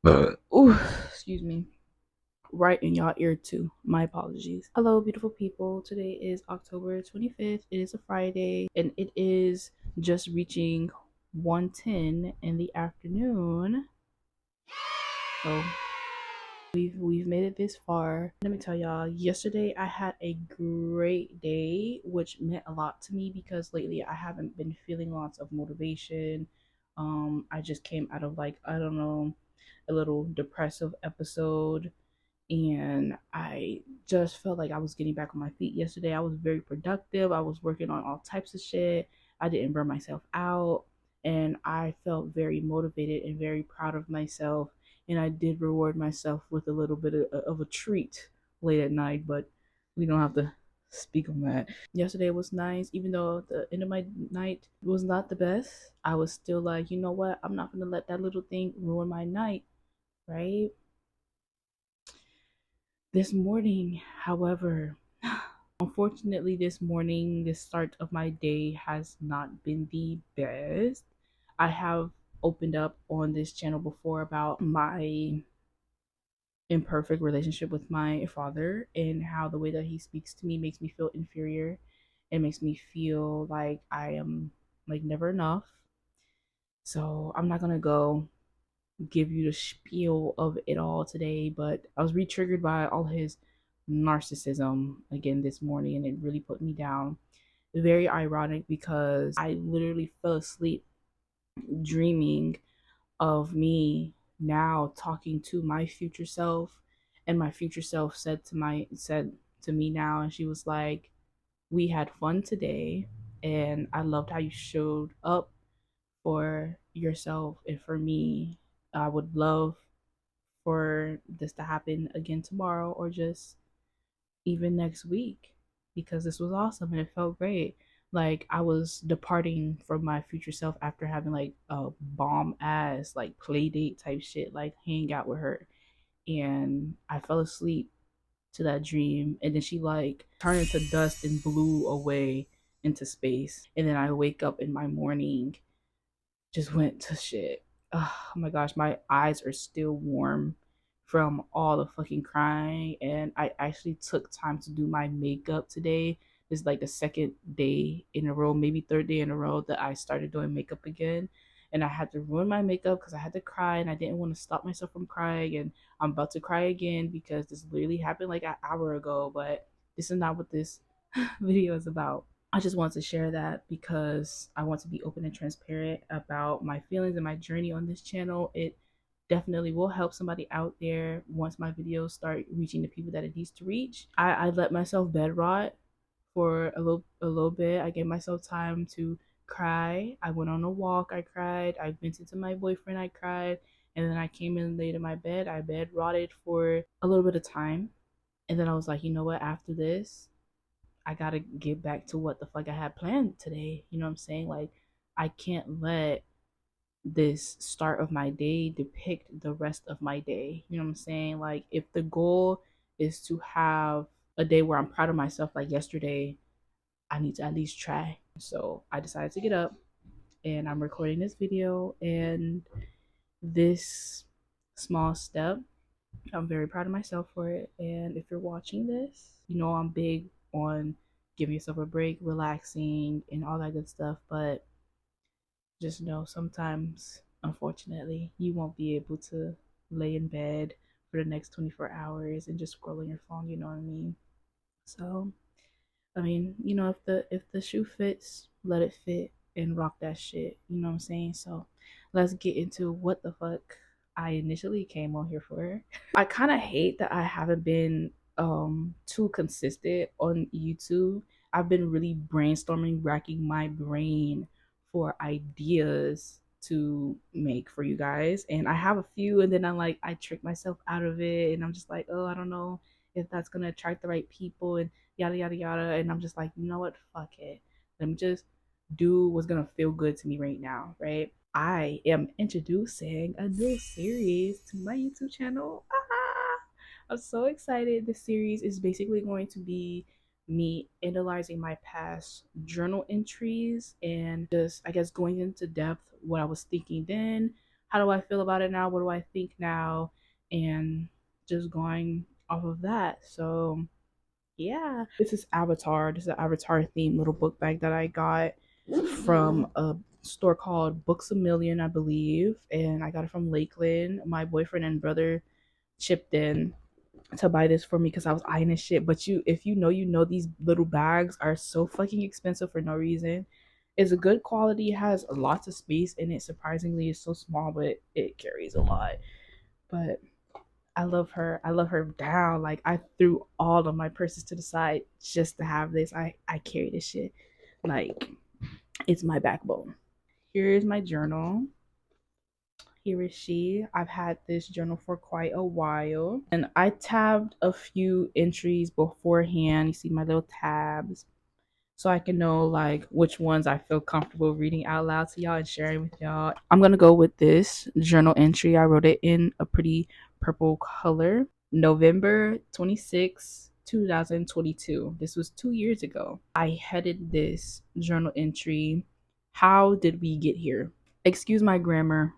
Ooh, excuse me. Right in y'all ear too. My apologies. Hello, beautiful people. Today is October 25th. It is a Friday, and it is just reaching 1:10 in the afternoon. So we've made it this far. Let me tell y'all, yesterday I had a great day, which meant a lot to me because lately I haven't been feeling lots of motivation. I just came out of, like, I don't know, a little depressive episode, and I just felt like I was getting back on my feet yesterday. I was very productive. I was working on all types of shit. I didn't burn myself out, and I felt very motivated and very proud of myself. And I did reward myself with a little bit of a treat late at night, but we don't have to speak on that. Yesterday was nice, even though the end of my night was not the best. I was still like, you know what? I'm not gonna let that little thing ruin my night, right? This morning, however, unfortunately, this morning, the start of my day has not been the best. I have opened up on this channel before about my imperfect relationship with my father and how the way that he speaks to me makes me feel inferior. It makes me feel like I am like never enough. So I'm not gonna go give you the spiel of it all today, but I was re-triggered by all his narcissism again this morning, and it really put me down. Very ironic because I literally fell asleep dreaming of me now talking to my future self, and my future self said to me now, and she was like, "We had fun today, and I loved how you showed up for yourself and for me. I would love for this to happen again tomorrow or just even next week because this was awesome and it felt great." Like I was departing from my future self after having like a bomb ass like play date type shit, like hang out with her. And I fell asleep to that dream, and then she like turned into dust and blew away into space. And then I wake up in my morning, just went to shit. Oh my gosh, my eyes are still warm from all the fucking crying. And I actually took time to do my makeup today. This is like the second day in a row, maybe third day in a row that I started doing makeup again. And I had to ruin my makeup because I had to cry and I didn't want to stop myself from crying. And I'm about to cry again because this literally happened like an hour ago. But this is not what this video is about. I just want to share that because I want to be open and transparent about my feelings and my journey on this channel. It definitely will help somebody out there once my videos start reaching the people that it needs to reach. I let myself bed rot for a little bit. I gave myself time to cry. I went on a walk, I cried. I vented to my boyfriend, I cried. And then I came in late in my bed. I bed rotted for a little bit of time. And then I was like, you know what, after this, I gotta get back to what the fuck I had planned today. You know what I'm saying? Like, I can't let this start of my day depict the rest of my day. You know what I'm saying? Like, if the goal is to have a day where I'm proud of myself, like yesterday, I need to at least try. So I decided to get up and I'm recording this video. And this small step, I'm very proud of myself for it. And if you're watching this, you know I'm big on giving yourself a break, relaxing, and all that good stuff. But just know sometimes, unfortunately, you won't be able to lay in bed for the next 24 hours and just scroll on your phone, you know what I mean? So, I mean, you know, if the shoe fits, let it fit and rock that shit. You know what I'm saying? So let's get into what the fuck I initially came on here for. I kind of hate that I haven't been too consistent on YouTube. I've been really brainstorming, racking my brain for ideas to make for you guys. And I have a few, and then I trick myself out of it, and I'm just like, oh, I don't know if that's gonna attract the right people and yada yada yada. And I'm just like, you know what, fuck it. Let me just do what's gonna feel good to me right now, right? I am introducing a new series to my YouTube channel. I'm so excited. This series is basically going to be me analyzing my past journal entries and just, I guess, going into depth what I was thinking then, how do I feel about it now? What do I think now? And just going off of that. So yeah, this is Avatar. This is an Avatar themed little book bag that I got from a store called Books a Million, I believe, and I got it from Lakeland. My boyfriend and brother chipped in to buy this for me because I was eyeing this shit. But if you know, these little bags are so fucking expensive for no reason. It's a good quality, it has lots of space in it. Surprisingly, it's so small, but it carries a lot. But I love her. I love her down. Like I threw all of my purses to the side just to have this. I carry this shit. Like it's my backbone. Here is my journal. Here is she. I've had this journal for quite a while. And I tabbed a few entries beforehand. You see my little tabs. So I can know like which ones I feel comfortable reading out loud to y'all and sharing with y'all. I'm gonna go with this journal entry. I wrote it in a pretty purple color. November 26, 2022. This was 2 years ago. I headed this journal entry. How did we get here? Excuse my grammar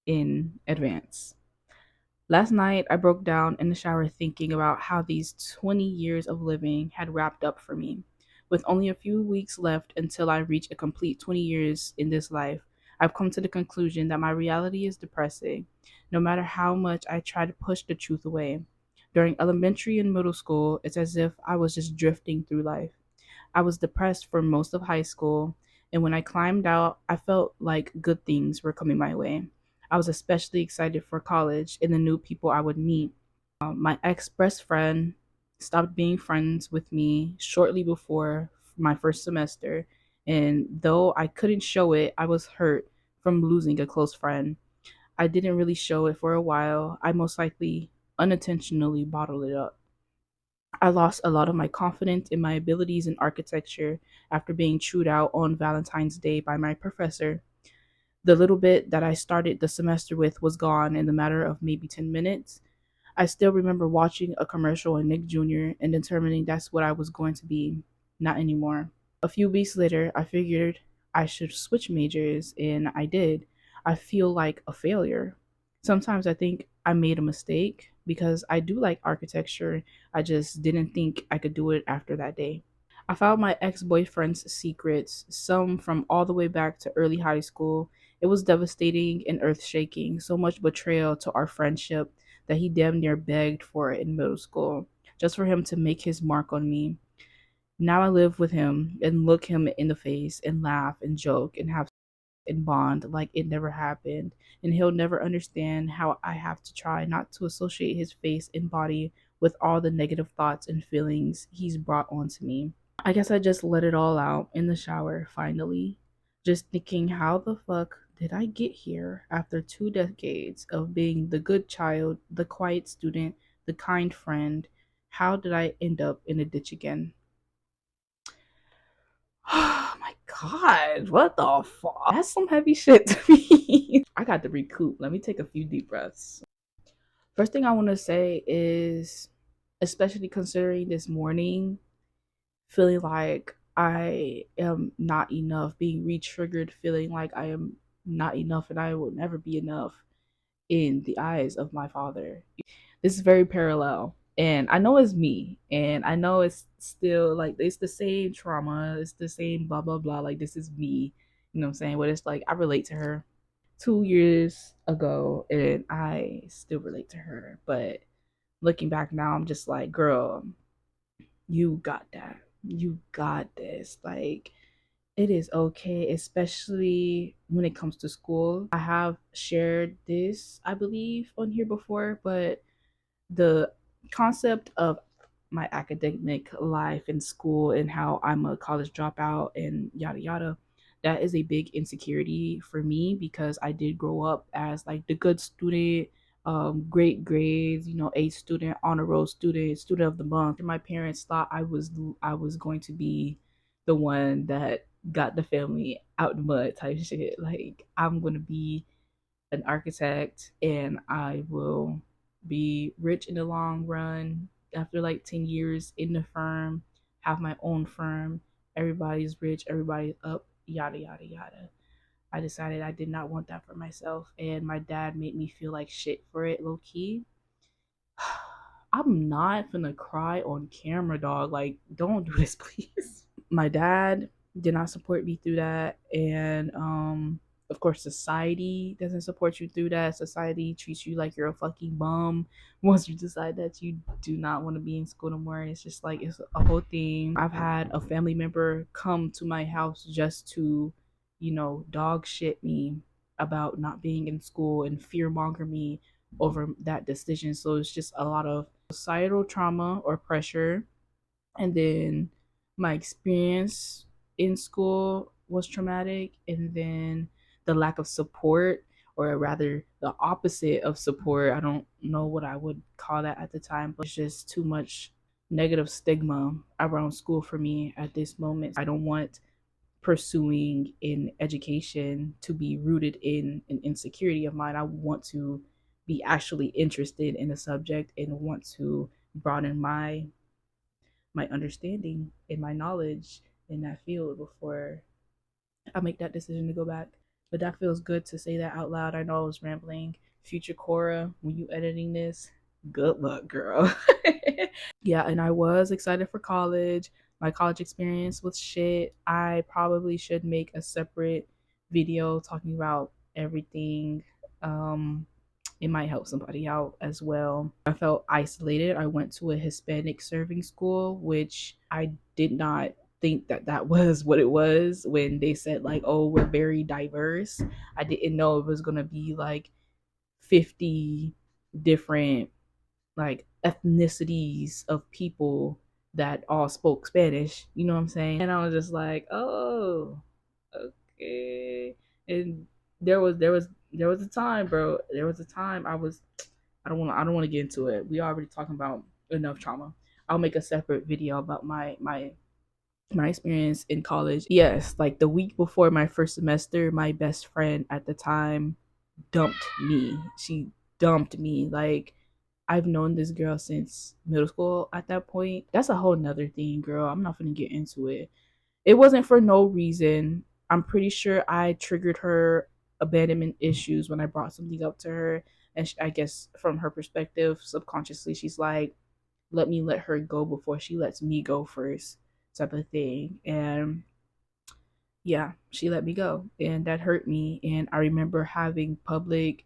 in advance. Last night, I broke down in the shower thinking about how these 20 years of living had wrapped up for me. With only a few weeks left until I reach a complete 20 years in this life, I've come to the conclusion that my reality is depressing, no matter how much I try to push the truth away. During elementary and middle school, it's as if I was just drifting through life. I was depressed for most of high school, and when I climbed out, I felt like good things were coming my way. I was especially excited for college and the new people I would meet. My ex best friend stopped being friends with me shortly before my first semester, and though I couldn't show it, I was hurt from losing a close friend. I didn't really show it for a while. I most likely unintentionally bottled it up. I lost a lot of my confidence in my abilities in architecture after being chewed out on Valentine's Day by my professor. The little bit that I started the semester with was gone in the matter of maybe 10 minutes. I still remember watching a commercial on Nick Jr. and determining that's what I was going to be. Not anymore. A few weeks later, I figured I should switch majors, and I did. I feel like a failure. Sometimes I think I made a mistake because I do like architecture. I just didn't think I could do it after that day. I found my ex boyfriend's secrets, some from all the way back to early high school. It was devastating and earth shaking, so much betrayal to our friendship that he damn near begged for it in middle school, just for him to make his mark on me. Now I live with him and look him in the face and laugh and joke and have and bond like it never happened. And he'll never understand how I have to try not to associate his face and body with all the negative thoughts and feelings he's brought onto me. I guess I just let it all out in the shower finally. Just thinking, how the fuck did I get here after 2 decades of being the good child, the quiet student, the kind friend? How did I end up in a ditch again? Oh my god, what the fuck? That's some heavy shit to me. I got to recoup. Let me take a few deep breaths. First thing I want to say is, especially considering this morning, feeling like I am not enough, being re triggered, feeling like I am not enough and I will never be enough in the eyes of my father. This is very parallel. And I know it's me, and I know it's still like it's the same trauma, it's the same blah blah blah. Like this is me, you know what I'm saying? But it's like I relate to her 2 years ago, and I still relate to her. But looking back now, I'm just like, girl, you got that. You got this. Like, it is okay, especially when it comes to school. I have shared this, I believe, on here before, but the concept of my academic life in school and how I'm a college dropout and yada yada, that is a big insecurity for me because I did grow up as like the good student, great grades, A student, honor roll student, student of the month. And my parents thought I was going to be the one that got the family out the mud type shit. Like I'm gonna be an architect and I will be rich in the long run after like 10 years in the firm, have my own firm. Everybody's rich, everybody's up, yada, yada, yada. I decided I did not want that for myself, and my dad made me feel like shit for it, low key. I'm not gonna cry on camera, dog. Like, don't do this, please. My dad did not support me through that, and of course society doesn't support you through that. Society treats you like you're a fucking bum once you decide that you do not want to be in school no more. It's just like it's a whole thing. I've had a family member come to my house just to, dog shit me about not being in school and fear monger me over that decision. So it's just a lot of societal trauma or pressure, and then my experience in school was traumatic, and then the lack of support, or rather the opposite of support, I don't know what I would call that at the time, but it's just too much negative stigma around school for me at this moment. I don't want pursuing in education to be rooted in an insecurity of mine. I want to be actually interested in the subject and want to broaden my understanding and my knowledge in that field before I make that decision to go back. But that feels good to say that out loud. I know I was rambling. Future Cora, when you editing this, good luck, girl. Yeah, and I was excited for college. My college experience was shit. I probably should make a separate video talking about everything. It might help somebody out as well. I felt isolated. I went to a Hispanic serving school, which I did not think that that was what it was when they said like, oh, we're very diverse. I didn't know it was going to be like 50 different like ethnicities of people that all spoke Spanish, you know what I'm saying? And I was just like, oh, okay. And there was a time, bro. There was a time I don't want to get into it. We already talking about enough trauma. I'll make a separate video about my experience in college. Yes, like the week before my first semester, my best friend at the time dumped me. She dumped me. Like, I've known this girl since middle school at that point. That's a whole nother thing, girl. I'm not gonna get into it. It wasn't for no reason. I'm pretty sure I triggered her abandonment issues when I brought something up to her. And I guess from her perspective, subconsciously, she's like, let her go before she lets me go first, type of thing. And yeah, she let me go. And that hurt me. And I remember having public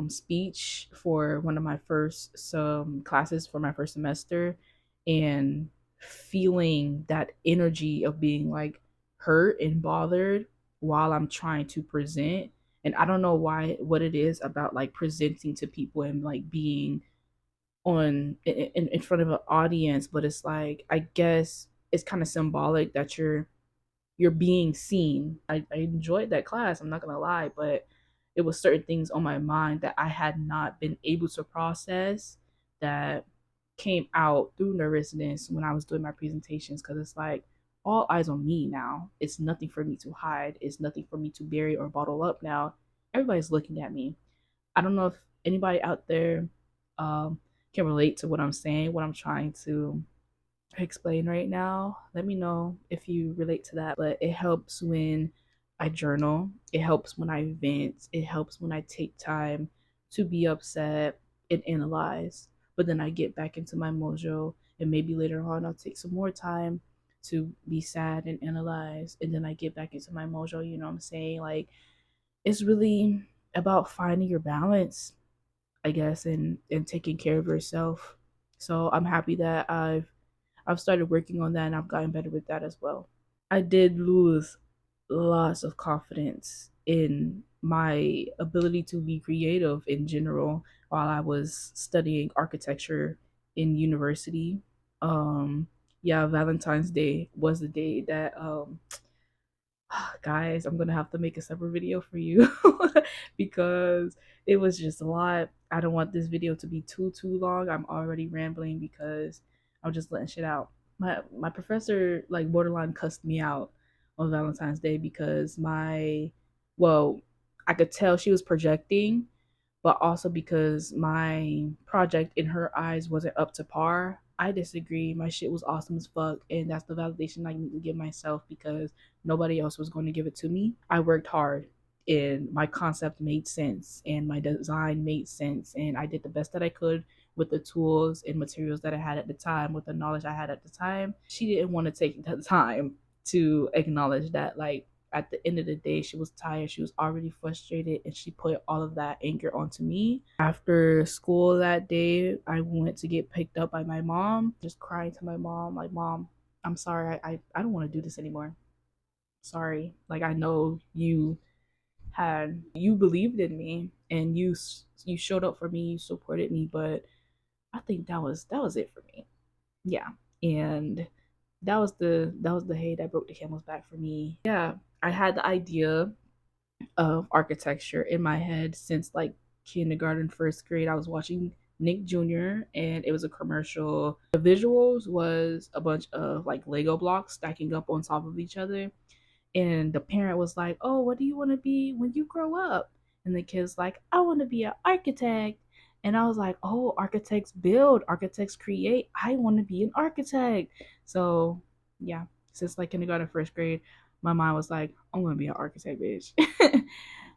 speech for one of my first some classes for my first semester, and feeling that energy of being like hurt and bothered while I'm trying to present. And I don't know why, what it is about like presenting to people and like being in front of an audience, but it's like, I guess it's kind of symbolic that you're being seen. I enjoyed that class, I'm not gonna lie, but it was certain things on my mind that I had not been able to process that came out through nervousness when I was doing my presentations, because it's like all eyes on me now. It's nothing for me to hide. It's nothing for me to bury or bottle up now. Everybody's looking at me. I don't know if anybody out there um, can relate to what I'm saying, what I'm trying to explain right now. Let me know if you relate to that. But it helps when I journal, it helps when I vent, it helps when I take time to be upset and analyze. But then I get back into my mojo, and maybe later on I'll take some more time to be sad and analyze, and then I get back into my mojo. You know what I'm saying? Like, it's really about finding your balance, I guess, and taking care of yourself. So I'm happy that I've started working on that, and I've gotten better with that as well. I did lose lots of confidence in my ability to be creative in general while I was studying architecture in university. Um yeah, Valentine's Day was the day that guys, I'm gonna have to make a separate video for you because it was just a lot. I don't want this video to be too long. I'm already rambling because I'm just letting shit out. My professor like borderline cussed me out on Valentine's Day because well, I could tell she was projecting, but also because my project in her eyes wasn't up to par. I disagree. My shit was awesome as fuck, and that's the validation I need to give myself because nobody else was going to give it to me. I worked hard. and my concept made sense and my design made sense, and I did the best that I could with the tools and materials that I had at the time, with the knowledge I had at the time. She didn't want to take the time to acknowledge that, like, at the end of the day, she was tired, she was already frustrated, and she put all of that anger onto me. After school that day, I went to get picked up by my mom, just crying to my mom, like, Mom, I'm sorry, I don't want to do this anymore. Sorry. Like, I know you believed in me, and you showed up for me, you supported me, but I think that was it for me. Yeah. And that was the hay that broke the camel's back for me. Yeah, I had the idea of architecture in my head since like kindergarten, first grade. I was watching Nick Jr. and it was a commercial. The visuals was a bunch of like Lego blocks stacking up on top of each other, and the parent was like, "Oh, what do you want to be when you grow up?" And the kid's like, "I want to be an architect." And I was like, "Oh, architects build, architects create. I want to be an architect." So yeah, since like kindergarten, first grade, my mind was like, "I'm gonna be an architect, bitch."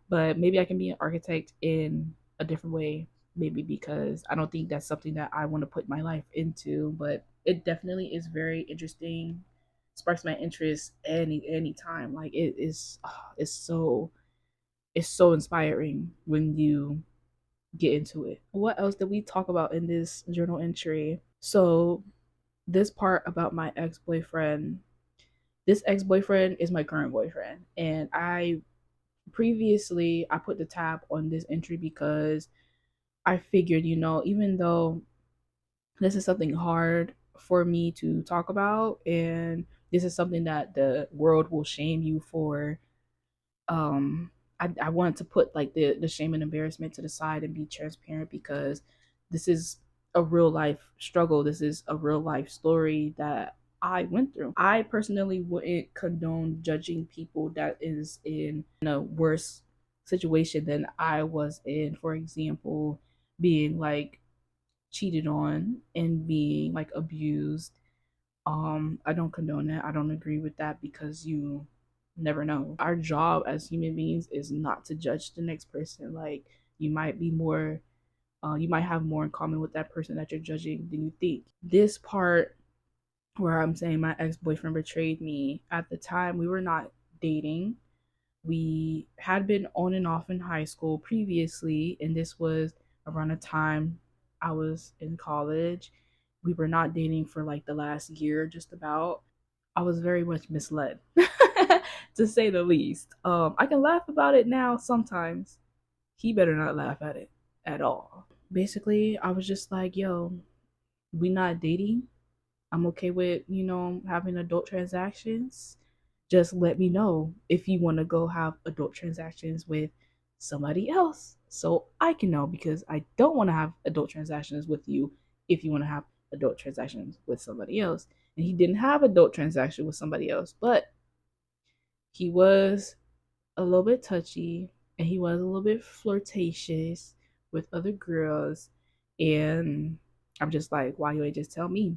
But maybe I can be an architect in a different way. Maybe because I don't think that's something that I want to put my life into, but it definitely is very interesting, sparks my interest any time. Like it is, it's so inspiring when you get into it. What else did we talk about in this journal entry? So this part about my ex-boyfriend. This ex-boyfriend is my current boyfriend, and I put the tab on this entry because I figured, even though this is something hard for me to talk about, and this is something that the world will shame you for, um I wanted to put like the shame and embarrassment to the side and be transparent, because this is a real life struggle, this is a real life story that I went through. I personally wouldn't condone judging people that is in a worse situation than I was in. For example, being like cheated on and being like abused. I don't condone that. I don't agree with that, because you never know. Our job as human beings is not to judge the next person. Like, you might be more you might have more in common with that person that you're judging than you think. This part where I'm saying my ex-boyfriend betrayed me, at the time we were not dating. We had been on and off in high school previously, and this was around the time I was in college. We were not dating for like the last year, just about. I was very much misled, to say the least. I can laugh about it now sometimes. He better not laugh at it at all. Basically, I was just like, yo, we not dating. I'm okay with, having adult transactions. Just let me know if you want to go have adult transactions with somebody else so I can know, because I don't want to have adult transactions with you if you want to have adult transactions with somebody else. And he didn't have adult transaction with somebody else, but he was a little bit touchy and he was a little bit flirtatious with other girls. And I'm just like, why you ain't just tell me?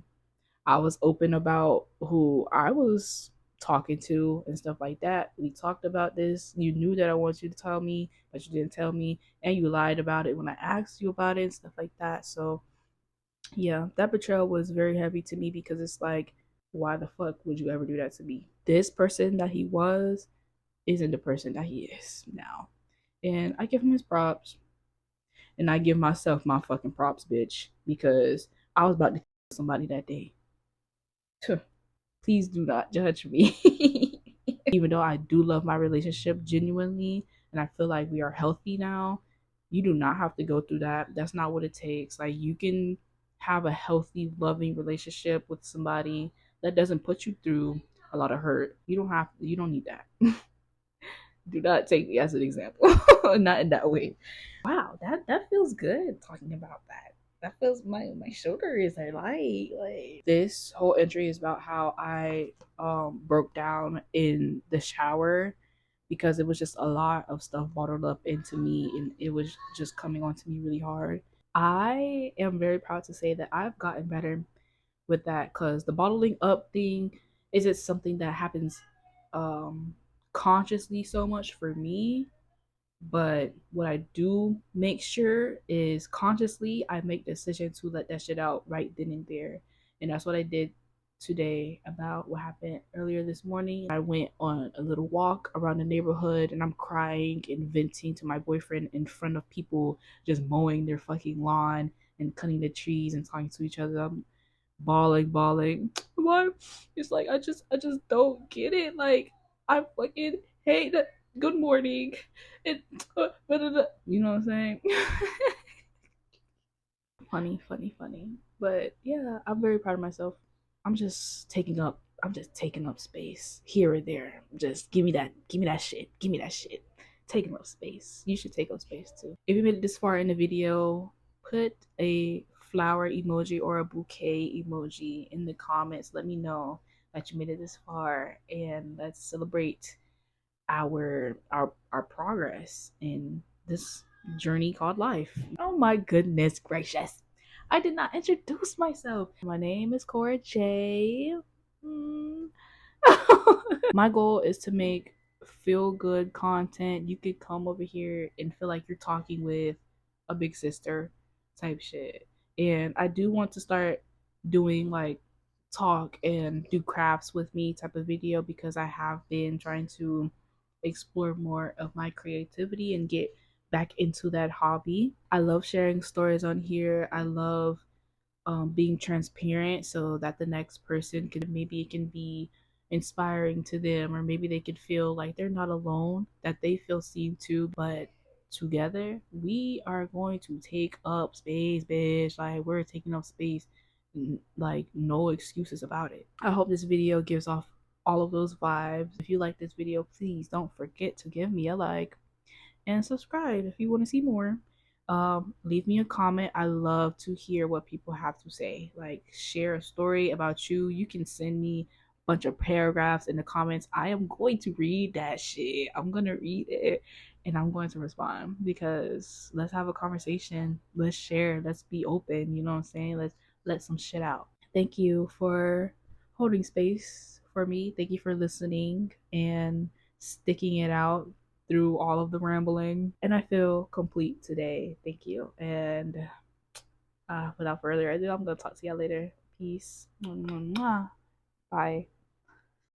I was open about who I was talking to and stuff like that. We talked about this. You knew that I wanted you to tell me, but you didn't tell me, and you lied about it when I asked you about it and stuff like that. So yeah, that betrayal was very heavy to me, because it's like, why the fuck would you ever do that to me? This person that he was isn't the person that he is now. And I give him his props, and I give myself my fucking props, bitch, because I was about to kill somebody that day. Please do not judge me. Even though I do love my relationship genuinely and I feel like we are healthy now, you do not have to go through that. That's not what it takes. Like, you can have a healthy, loving relationship with somebody that doesn't put you through a lot of hurt. You don't need that. Do not take me as an example. Not in that way. Wow, that feels good talking about that. That feels, my shoulders are light. Like, this whole entry is about how I broke down in the shower, because it was just a lot of stuff bottled up into me and it was just coming onto me really hard. I am very proud to say that I've gotten better with that, because the bottling up thing isn't something that happens um consciously so much for me. But what I do make sure is consciously I make the decision to let that shit out right then and there. And that's what I did today about what happened earlier this morning. I went on a little walk around the neighborhood and I'm crying and venting to my boyfriend in front of people just mowing their fucking lawn and cutting the trees and talking to each other. I'm bawling. What? It's like I just don't get it. Like I fucking hate that. Good morning. And you know what I'm saying? Funny. But yeah, I'm very proud of myself. I'm just taking up space here or there. Just give me that shit. Taking up space. You should take up space too. If you made it this far in the video, put a flower emoji or a bouquet emoji in the comments. Let me know that you made it this far, and let's celebrate our progress in this journey called life. Oh my goodness gracious. I did not introduce myself. My name is Cora J. Mm. My goal is to make feel good content. You could come over here and feel like you're talking with a big sister type shit. And I do want to start doing like talk and do crafts with me type of video because I have been trying to explore more of my creativity and get back into that hobby. I love sharing stories on here. I love being transparent so that the next person can maybe it can be inspiring to them, or maybe they could feel like they're not alone, that they feel seen too. But together we are going to take up space, bitch. Like we're taking up space, like no excuses about it. I hope this video gives off all of those vibes. If you like this video, please don't forget to give me a like and subscribe if you want to see more. Leave me a comment. I love to hear what people have to say. Like, share a story about you. You can send me a bunch of paragraphs in the comments. I am going to read that shit. I'm going to read it and I'm going to respond because let's have a conversation. Let's share. Let's be open. You know what I'm saying? Let's let some shit out. Thank you for holding space for me. Thank you for listening and sticking it out through all of the rambling. And I feel complete today. Thank you. And without further ado, I'm going to talk to y'all later. Peace. Bye.